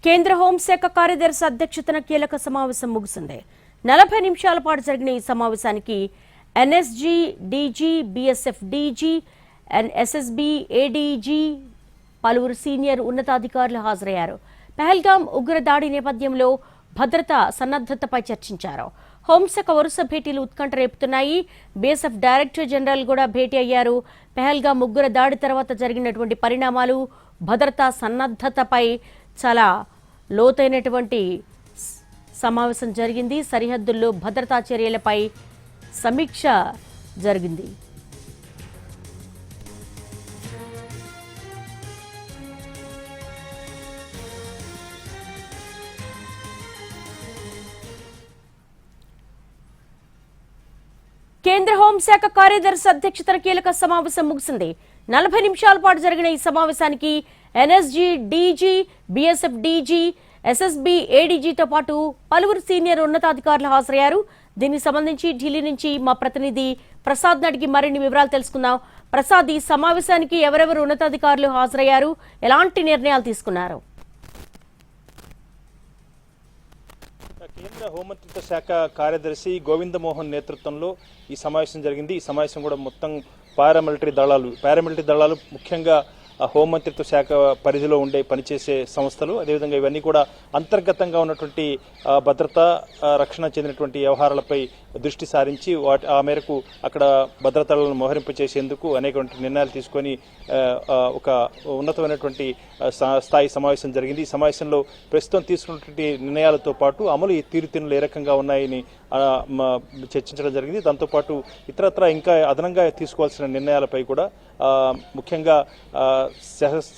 కేంద్ర హోంశాఖ కార్యదర్శి అధ్యక్షతన కీలక సమావేశం ముగిసింది. 40 నిమిషాల పాటు జరిగిన ఈ సమావేశానికి NSG DG, BSF DG, SSB ADG, పలువురు సీనియర్ ఉన్నతాధికారులు హాజరయ్యారు. పహల్గామ్ ఉగ్ర దాడి నేపథ్యంలో భద్రతా సన్నద్ధతపై చర్చించారు. హోంశాఖ వరుస భేటీలు ఉత్కంఠ రేపుతున్నాయి. బీఎస్ఎఫ్ డైరెక్టర్ జనరల్ కూడా భేటీ అయ్యారు. పహల్గామ్ ఉగ్ర దాడి తర్వాత జరిగినటువంటి పరిణామాలు, భద్రతా సన్నద్ధతపై చాలా లోతైనటువంటి సమావేశం జరిగింది. సరిహద్దుల్లో భద్రతా చర్యలపై సమీక్ష జరిగింది. కేంద్ర హోంశాఖ కార్యదర్శి అధ్యక్షతన కీలక సమావేశం ముగిసింది. 40 నిమిషాల పాటు జరిగిన ఈ సమావేశానికి NSG DG, BSF DG, SSB ఏడీజీతో పాటు పలువురు సీనియర్ ఉన్నతాధికారులు హాజరయ్యారు. దీనికి సంబంధించి ఢిల్లీ నుంచి మా ప్రతినిధి ప్రసాద్ అడిగి మరిన్ని వివరాలు తెలుసుకుందాం. ప్రసాద్, ఈ సమావేశానికి ఎవరెవరు ఉన్నతాధికారులు హాజరయ్యారు, ఎలాంటి నిర్ణయాలు తీసుకున్నారు? కేంద్ర హోంమంత్రిత్వ శాఖ కార్యదర్శి గోవింద మోహన్ నేతృత్వంలో ఈ సమావేశం జరిగింది. ఈ సమావేశం కూడా మొత్తం పారామిలిటరీ దళాలు ముఖ్యంగా హోంమంత్రిత్వ శాఖ పరిధిలో ఉండే పనిచేసే సంస్థలు, అదేవిధంగా ఇవన్నీ కూడా అంతర్గతంగా ఉన్నటువంటి భద్రతా రక్షణ చెందినటువంటి వ్యవహారాలపై దృష్టి సారించి ఆ మేరకు అక్కడ భద్రతలను మోహరింపు చేసేందుకు అనేక నిర్ణయాలు తీసుకొని ఒక ఉన్నతమైనటువంటి స్థాయి సమావేశం జరిగింది. ఈ సమావేశంలో ప్రస్తుతం తీసుకున్నటువంటి నిర్ణయాలతో పాటు అమలు తీరుతెన్నులు ఏ రకంగా ఉన్నాయని చర్చించడం జరిగింది. దాంతోపాటు ఇతరత్ర ఇంకా అదనంగా తీసుకోవాల్సిన నిర్ణయాలపై కూడా ముఖ్యంగా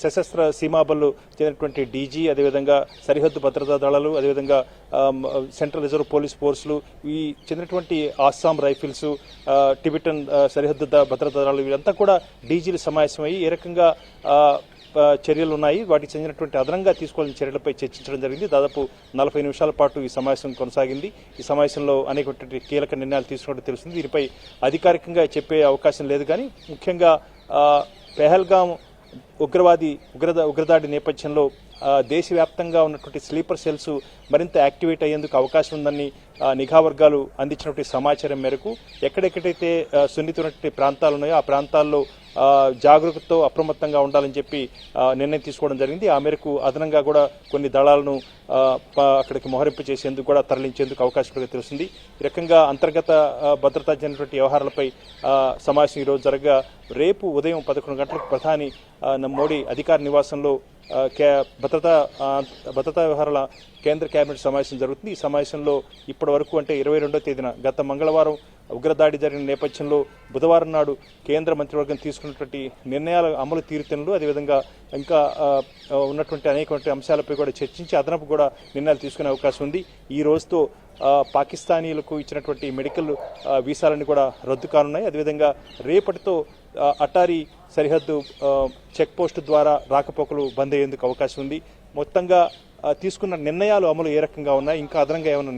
సశస్త్ర సీమాబళ్లు చెందినటువంటి డీజీ, అదేవిధంగా సరిహద్దు భద్రతా దళాలు, అదేవిధంగా సెంట్రల్ రిజర్వ్ పోలీస్ ఫోర్సులు, ఈ చెందినటువంటి అస్సాం రైఫిల్స్, టిబెటన్ సరిహద్దు భద్రతా దళాలు, వీళ్ళంతా కూడా డీజీలు సమావేశమయ్యి ఏ రకంగా చర్యలు ఉన్నాయి, వాటికి చెందినటువంటి అదనంగా తీసుకోవాల్సిన చర్యలపై చర్చించడం జరిగింది. దాదాపు 40 నిమిషాల పాటు ఈ సమావేశం కొనసాగింది. ఈ సమావేశంలో అనేక కీలక నిర్ణయాలు తీసుకున్నట్టు తెలిసింది. దీనిపై అధికారికంగా చెప్పే అవకాశం లేదు, కానీ ముఖ్యంగా పెహల్గామ్ ఉగ్రదాడి నేపథ్యంలో దేశవ్యాప్తంగా ఉన్నటువంటి స్లీపర్ సెల్స్ మరింత యాక్టివేట్ అయ్యేందుకు అవకాశం ఉందని నిఘా వర్గాలు అందించినటువంటి సమాచారం మేరకు ఎక్కడెక్కడైతే సున్నితమైనటువంటి ప్రాంతాలు ఉన్నాయో ఆ ప్రాంతాల్లో జాగరూకతతో అప్రమత్తంగా ఉండాలని చెప్పి నిర్ణయం తీసుకోవడం జరిగింది. ఆ మేరకు అదనంగా కూడా కొన్ని దళాలను అక్కడికి మోహరింపు చేసేందుకు కూడా తరలించేందుకు అవకాశం తెలిసింది. ఈ రకంగా అంతర్గత భద్రతా చెందినటువంటి వ్యవహారాలపై సమావేశం ఈరోజు జరగగా రేపు ఉదయం 11 గంటలకు ప్రధాని మోడీ అధికార నివాసంలో భద్రతా వ్యవహారాల కేంద్ర కేబినెట్ సమావేశం జరుగుతుంది. ఈ సమావేశంలో ఇప్పటి వరకు అంటే 22వ తేదీన గత మంగళవారం ఉగ్రదాడి జరిగిన నేపథ్యంలో బుధవారం నాడు కేంద్ర మంత్రివర్గం తీసుకున్నటువంటి నిర్ణయాల అమలు తీరుతెన్నులు, అదేవిధంగా ఇంకా ఉన్నటువంటి అనేక అంశాలపై కూడా చర్చించి అదనపు కూడా నిర్ణయాలు తీసుకునే అవకాశం ఉంది. ఈ రోజుతో పాకిస్తానీలకు ఇచ్చినటువంటి మెడికల్ వీసాలన్నీ కూడా రద్దు కానున్నాయి. అదేవిధంగా రేపటితో అటారీ సరిహద్దు చెక్ పోస్టు ద్వారా రాకపోకలు బంద్ అయ్యేందుకు అవకాశం ఉంది. మొత్తంగా తీసుకున్న నిర్ణయాలు అమలు ఏ రకంగా ఉన్నాయి, ఇంకా అదనంగా ఏమైనా